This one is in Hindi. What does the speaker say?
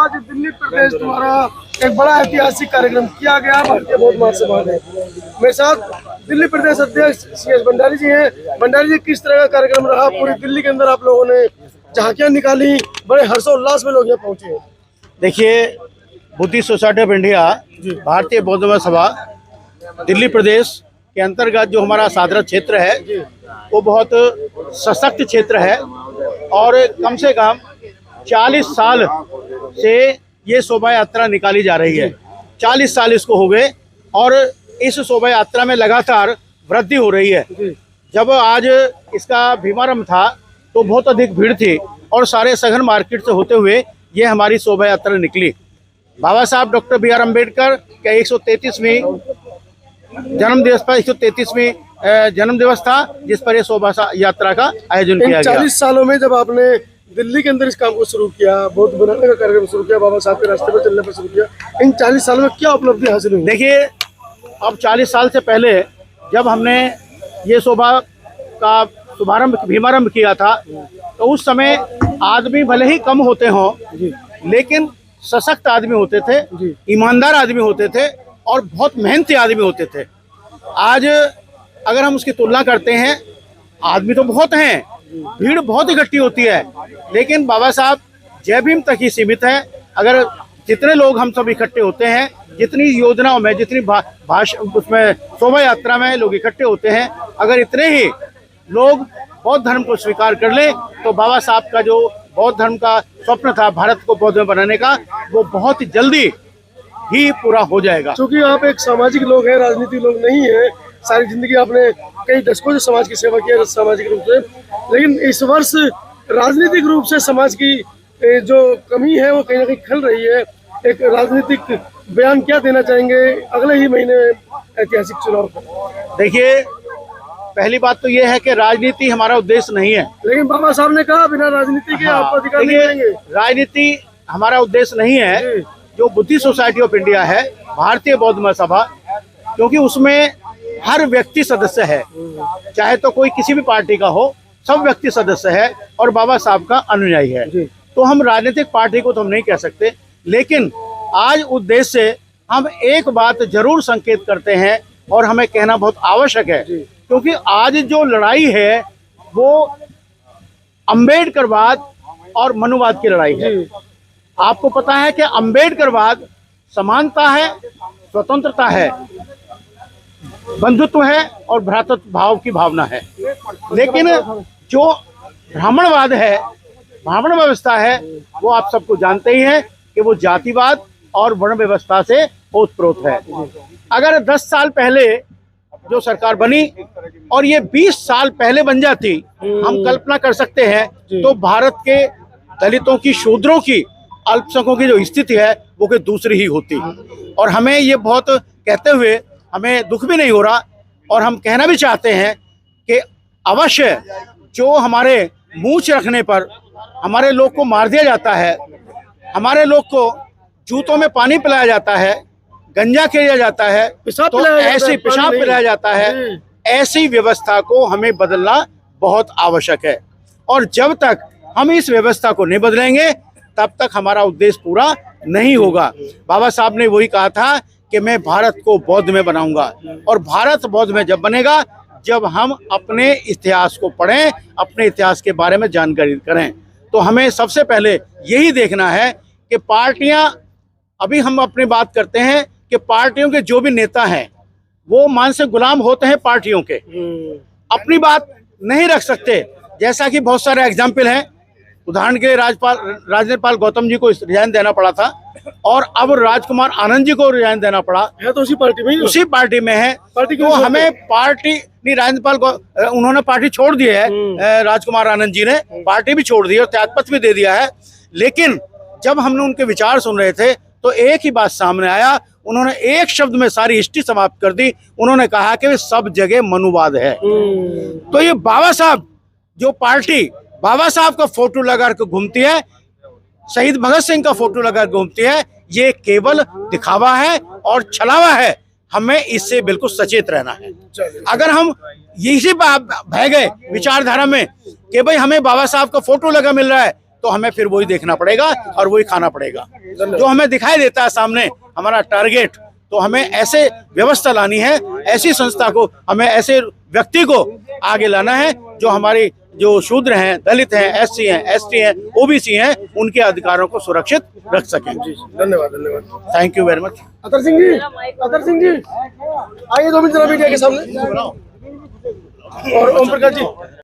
आज दिल्ली प्रदेश द्वारा एक बड़ा ऐतिहासिक कार्यक्रम किया गया भारतीय बौद्ध महासभा में। मेरे साथ दिल्ली प्रदेश अध्यक्ष CS भंडारी जी हैं। भंडारी जी, किस तरह का कार्यक्रम रहा? पूरी दिल्ली के अंदर आप लोगों ने झांकियां निकाली, बड़े हर्षोल्लास में लोग यहाँ पहुंचे हैं। देखिए, बुद्धिस्ट सोसाइटी ऑफ इंडिया भारतीय बौद्ध महासभा दिल्ली प्रदेश के अंतर्गत जो हमारा सादरा क्षेत्र है वो बहुत सशक्त क्षेत्र है और कम से कम 40 साल से ये शोभा यात्रा निकाली जा रही है। 40 साल इसको हो गए और इस शोभा यात्रा में लगातार वृद्धि हो रही है। जब आज इसका भीमारंभ था तो बहुत अधिक भीड़ थी और सारे सघन मार्केट से होते हुए ये हमारी शोभा यात्रा निकली। बाबा साहब डॉक्टर BR अम्बेडकर के 133वीं जन्म दिवस पर 133वीं जन्म दिवस था जिस पर यह शोभा यात्रा का आयोजन किया गया। 40 सालों में जब आपने दिल्ली के अंदर इस काम को शुरू किया, बौद्ध बनाने का कार्यक्रम शुरू किया, बाबा साहब के रास्ते पर चलने पर शुरू किया, इन 40 सालों में क्या उपलब्धि हासिल हुई? देखिए, अब 40 साल से पहले जब हमने ये शोभा का भीमारंभ किया था तो उस समय आदमी भले ही कम होते हों लेकिन सशक्त आदमी होते थे, ईमानदार आदमी होते थे और बहुत मेहनती आदमी होते थे। आज अगर हम उसकी तुलना करते हैं, आदमी तो बहुत हैं, भीड़ बहुत इकट्ठी होती है, लेकिन बाबा साहब जय भीम तक ही सीमित है। अगर जितने लोग हम सब इकट्ठे होते हैं, जितनी योजनाओं में, जितनी उसमें शोभा यात्रा में लोग इकट्ठे होते हैं, अगर इतने ही लोग बौद्ध धर्म को स्वीकार कर ले तो बाबा साहब का जो बौद्ध धर्म का स्वप्न था भारत को बौद्ध में बनाने का, वो बहुत ही जल्दी ही पूरा हो जाएगा। क्योंकि आप एक सामाजिक लोग हैं, राजनीतिक लोग नहीं हैं। सारी जिंदगी आपने कई दशकों से समाज की सेवा की है सामाजिक रूप से, लेकिन इस वर्ष राजनीतिक रूप से समाज की जो कमी है वो कहीं ना कहीं खल रही है। एक राजनीतिक बयान क्या देना चाहेंगे अगले ही महीने ऐतिहासिक चुनाव पर? देखिए, पहली बात तो ये है कि राजनीति हमारा उद्देश्य नहीं है। लेकिन बाबा साहब ने कहा बिना राजनीति के आप अधिकार नहीं देंगे। राजनीति हमारा उद्देश्य नहीं है। जो बुद्धिस्ट सोसाइटी ऑफ इंडिया है, भारतीय बौद्ध महासभा, क्योंकि उसमें हर व्यक्ति सदस्य है, चाहे तो कोई किसी भी पार्टी का हो, सब व्यक्ति सदस्य है और बाबा साहब का अनुयायी है। तो हम राजनीतिक पार्टी को तो हम नहीं कह सकते, लेकिन आज उद्देश्य से हम एक बात जरूर संकेत करते हैं और हमें कहना बहुत आवश्यक है, क्योंकि आज जो लड़ाई है वो अम्बेडकरवाद और मनुवाद की लड़ाई है। आपको पता है कि अम्बेडकरवाद समानता है, स्वतंत्रता है, बंधुत्व है और भ्रातृत्व भाव की भावना है, लेकिन जो ब्राह्मणवाद है, ब्राह्मण व्यवस्था है, वो आप सबको जानते ही हैं कि वो जातिवाद और वर्ण व्यवस्था से ओतप्रोत है। अगर 10 साल पहले जो सरकार बनी और ये 20 साल पहले बन जाती, हम कल्पना कर सकते हैं तो भारत के दलितों की, शूद्रों की, अल्पसंख्यकों की जो स्थिति है वो कोई दूसरी ही होती। और हमें ये बहुत कहते हुए हमें दुख भी नहीं हो रहा और हम कहना भी चाहते हैं कि अवश्य जो हमारे मूंछ रखने पर हमारे लोग को मार दिया जाता है, हमारे लोग को जूतों में पानी पिलाया जाता है, गंजा किया जाता है, तो ऐसी पेशाब पिलाया जाता है, ऐसी व्यवस्था को हमें बदलना बहुत आवश्यक है। और जब तक हम इस व्यवस्था को नहीं बदलेंगे तब तक हमारा उद्देश्य पूरा नहीं होगा। बाबा साहब ने वही कहा था कि मैं भारत को बौद्ध में बनाऊंगा, और भारत बौद्ध में जब बनेगा जब हम अपने इतिहास को पढ़ें, अपने इतिहास के बारे में जानकारी करें। तो हमें सबसे पहले यही देखना है कि पार्टियां, अभी हम अपनी बात करते हैं कि पार्टियों के जो भी नेता हैं वो मानसिक गुलाम होते हैं पार्टियों के, अपनी बात नहीं रख सकते। जैसा कि बहुत सारे एग्जाम्पल हैं, उदाहरण के लिए राजनेपाल गौतम जी को रिजाइन देना पड़ा था और अब राजकुमार आनंद जी को रिजाइन देना पड़ा है, तो उसी पार्टी में है। तो हमें पार्टी नहीं, राजनेपाल उन्होंने पार्टी छोड़ दी है, राजकुमार आनंद जी ने पार्टी भी छोड़ दी और त्यागपत्र भी दे दिया है। लेकिन जब हमने उनके विचार सुन रहे थे तो एक ही बात सामने आया, उन्होंने एक शब्द में सारी हिस्ट्री समाप्त कर दी। उन्होंने कहा कि सब जगह मनुवाद है। तो ये बाबा साहब जो पार्टी बाबा साहब का फोटो लगा कर घूमती है, शहीद भगत सिंह का फोटो लगा कर घूमती है, ये केवल दिखावा है और छलावा है। हमें इससे बिल्कुल सचेत रहना है। अगर हम यही बह गए विचारधारा में कि भाई हमें बाबा साहब का फोटो लगा मिल रहा है, तो हमें फिर वही देखना पड़ेगा और वही खाना पड़ेगा। जो हमें दिखाई देता है सामने हमारा टारगेट, तो हमें ऐसे व्यवस्था लानी है, ऐसी संस्था को, हमें ऐसे व्यक्ति को आगे लाना है जो हमारी जो शूद्र हैं, दलित हैं, एससी हैं, एसटी हैं, ओबीसी हैं, उनके अधिकारों को सुरक्षित रख सकें। धन्यवाद धन्यवाद। Thank you very much. Atar Singh ji, Atar Singh ji आइए 2 मिनट जरा मीडिया के सामने। और ओम प्रकाश जी।